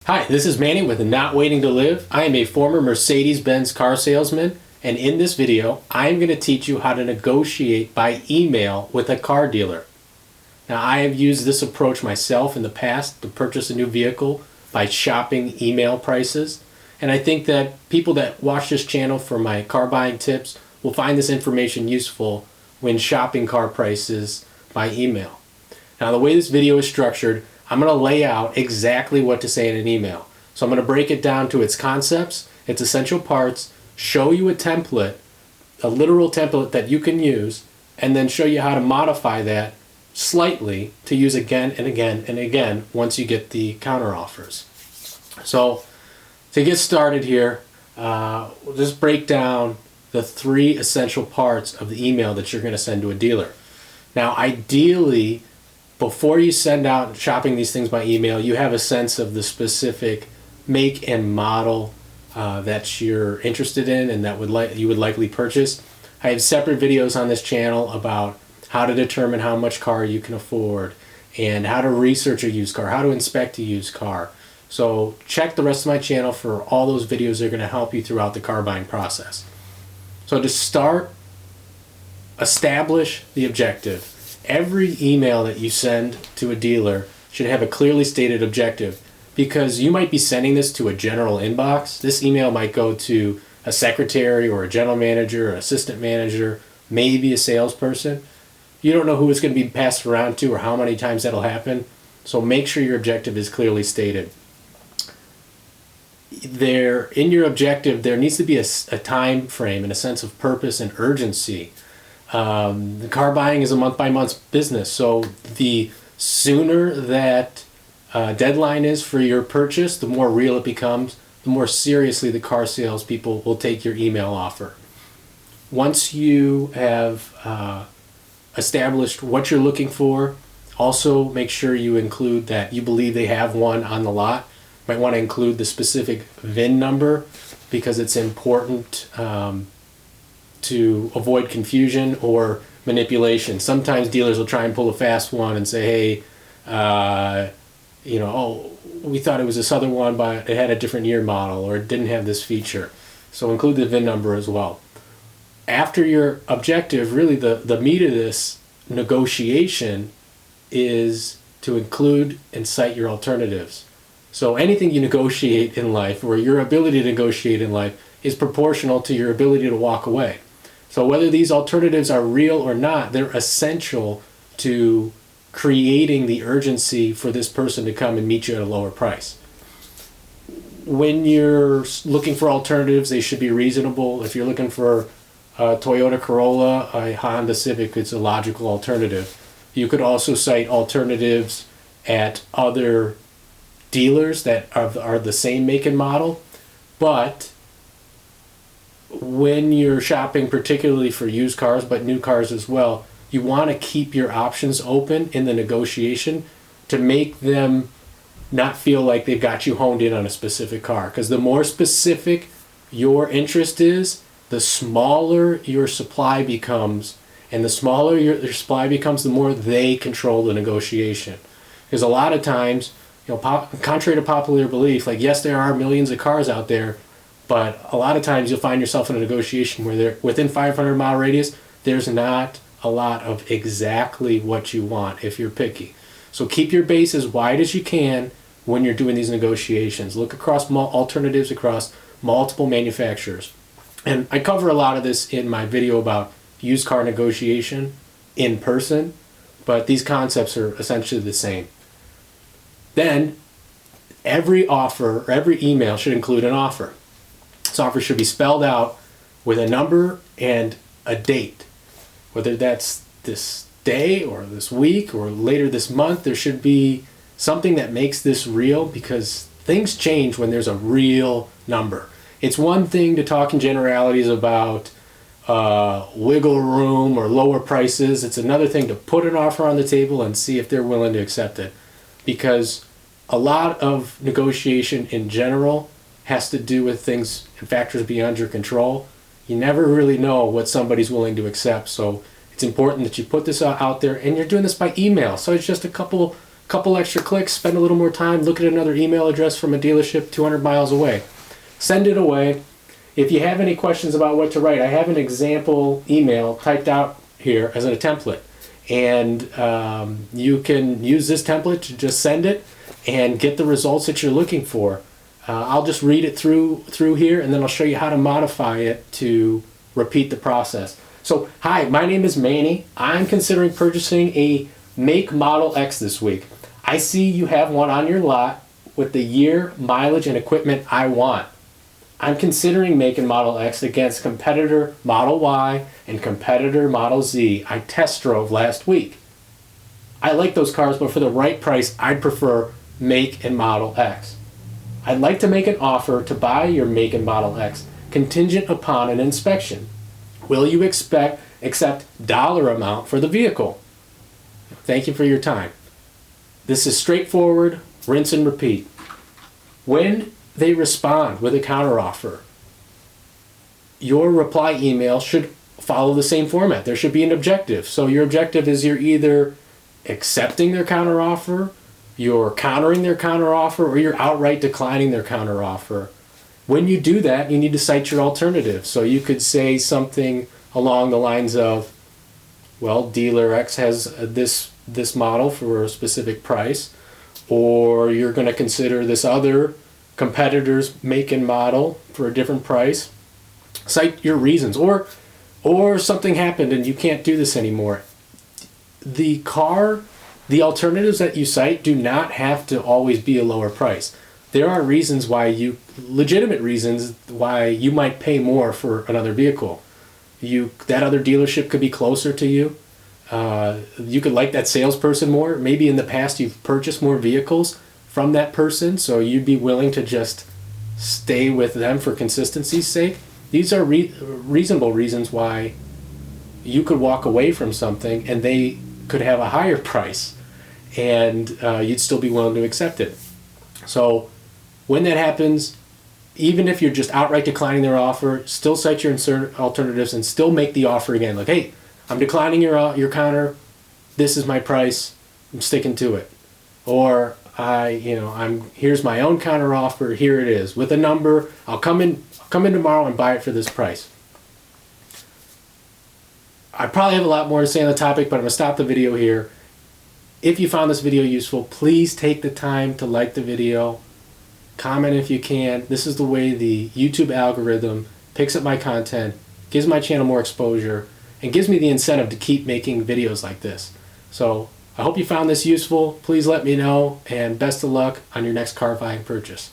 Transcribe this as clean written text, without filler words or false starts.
Hi, this is Manny with Not Waiting to Live. I am a former Mercedes-Benz car salesman, and in this video, I am going to teach you how to negotiate by email with a car dealer. Now, I have used this approach myself in the past to purchase a new vehicle by shopping email prices, and I think that people that watch this channel for my car buying tips will find this information useful when shopping car prices by email. Now, the way this video is structured, I'm going to lay out exactly what to say in an email. So I'm going to break it down to its concepts, its essential parts, show you a template, a literal template that you can use, and then show you how to modify that slightly to use again and again and again once you get the counteroffers. So to get started here, we'll just break down the three essential parts of the email that you're going to send to a dealer. Now, ideally, before you send out shopping these things by email, you have a sense of the specific make and model that you're interested in and that you would likely purchase. I have separate videos on this channel about how to determine how much car you can afford and how to research a used car, how to inspect a used car. So check the rest of my channel for all those videos that are going to help you throughout the car buying process. So to start, establish the objective. Every email that you send to a dealer should have a clearly stated objective, because you might be sending this to a general inbox. This email might go to a secretary or a general manager or assistant manager, maybe a salesperson. You don't know who it's going to be passed around to or how many times that'll happen, so make sure your objective is clearly stated. In your objective, there needs to be a time frame and a sense of purpose and urgency. The car buying is a month-by-month business, so the sooner that deadline is for your purchase, the more real it becomes, the more seriously the car salespeople will take your email offer. Once you have established what you're looking for, also make sure you include that you believe they have one on the lot. You might want to include the specific VIN number because it's important to avoid confusion or manipulation. Sometimes dealers will try and pull a fast one and say, hey, we thought it was this other one, but it had a different year model or it didn't have this feature. So include the VIN number as well. After your objective, really the meat of this negotiation is to include and cite your alternatives. So anything you negotiate in life, or your ability to negotiate in life, is proportional to your ability to walk away. So whether these alternatives are real or not, they're essential to creating the urgency for this person to come and meet you at a lower price. When you're looking for alternatives, they should be reasonable. If you're looking for a Toyota Corolla, a Honda Civic, it's a logical alternative. You could also cite alternatives at other dealers that are the same make and model, but when you're shopping particularly for used cars, but new cars as well, you want to keep your options open in the negotiation to make them not feel like they've got you honed in on a specific car. Because the more specific your interest is, the smaller your supply becomes, and the smaller your supply becomes, the more they control the negotiation. Because a lot of times, contrary to popular belief, yes, there are millions of cars out there, but a lot of times you'll find yourself in a negotiation where they're within 500-mile radius, there's not a lot of exactly what you want if you're picky. So keep your base as wide as you can when you're doing these negotiations. Look across alternatives across multiple manufacturers. And I cover a lot of this in my video about used car negotiation in person, but these concepts are essentially the same. Then every offer, or every email should include an offer. This offer should be spelled out with a number and a date. Whether that's this day or this week or later this month, there should be something that makes this real, because things change when there's a real number. It's one thing to talk in generalities about wiggle room or lower prices. It's another thing to put an offer on the table and see if they're willing to accept it. Because a lot of negotiation in general has to do with things and factors beyond your control. You never really know what somebody's willing to accept. So it's important that you put this out there, and you're doing this by email. So it's just a couple couple extra clicks, spend a little more time, look at another email address from a dealership 200 miles away. Send it away. If you have any questions about what to write, I have an example email typed out here as a template. And you can use this template to just send it and get the results that you're looking for. I'll just read it through here, and then I'll show you how to modify it to repeat the process. So, hi, my name is Manny. I'm considering purchasing a make Model X this week. I see you have one on your lot with the year, mileage, and equipment I want. I'm considering make and Model X against competitor Model Y and competitor Model Z I test drove last week. I like those cars, but for the right price, I'd prefer make and Model X. I'd like to make an offer to buy your make and Model X contingent upon an inspection. Will you accept dollar amount for the vehicle? Thank you for your time. This is straightforward, rinse and repeat. When they respond with a counteroffer, your reply email should follow the same format. There should be an objective. So your objective is you're either accepting their counteroffer, you're countering their counteroffer, or you're outright declining their counteroffer. When you do that, you need to cite your alternative. So you could say something along the lines of, well, dealer X has this model for a specific price, or you're going to consider this other competitor's make and model for a different price. Cite your reasons, or something happened and you can't do this anymore. The alternatives that you cite do not have to always be a lower price. There are reasons legitimate reasons why you might pay more for another vehicle. That other dealership could be closer to you. You could like that salesperson more. Maybe in the past you've purchased more vehicles from that person, so you'd be willing to just stay with them for consistency's sake. These are reasonable reasons why you could walk away from something and they could have a higher price, and you'd still be willing to accept it. So when that happens, even if you're just outright declining their offer, still cite your alternatives and still make the offer again. Like, hey, I'm declining your counter. This is my price. I'm sticking to it. Or here's my own counter offer. Here it is with a number. I'll come in tomorrow and buy it for this price. I probably have a lot more to say on the topic, but I'm going to stop the video here. If you found this video useful, please take the time to like the video. Comment if you can. This is the way the YouTube algorithm picks up my content, gives my channel more exposure, and gives me the incentive to keep making videos like this. So I hope you found this useful. Please let me know, and best of luck on your next car buying purchase.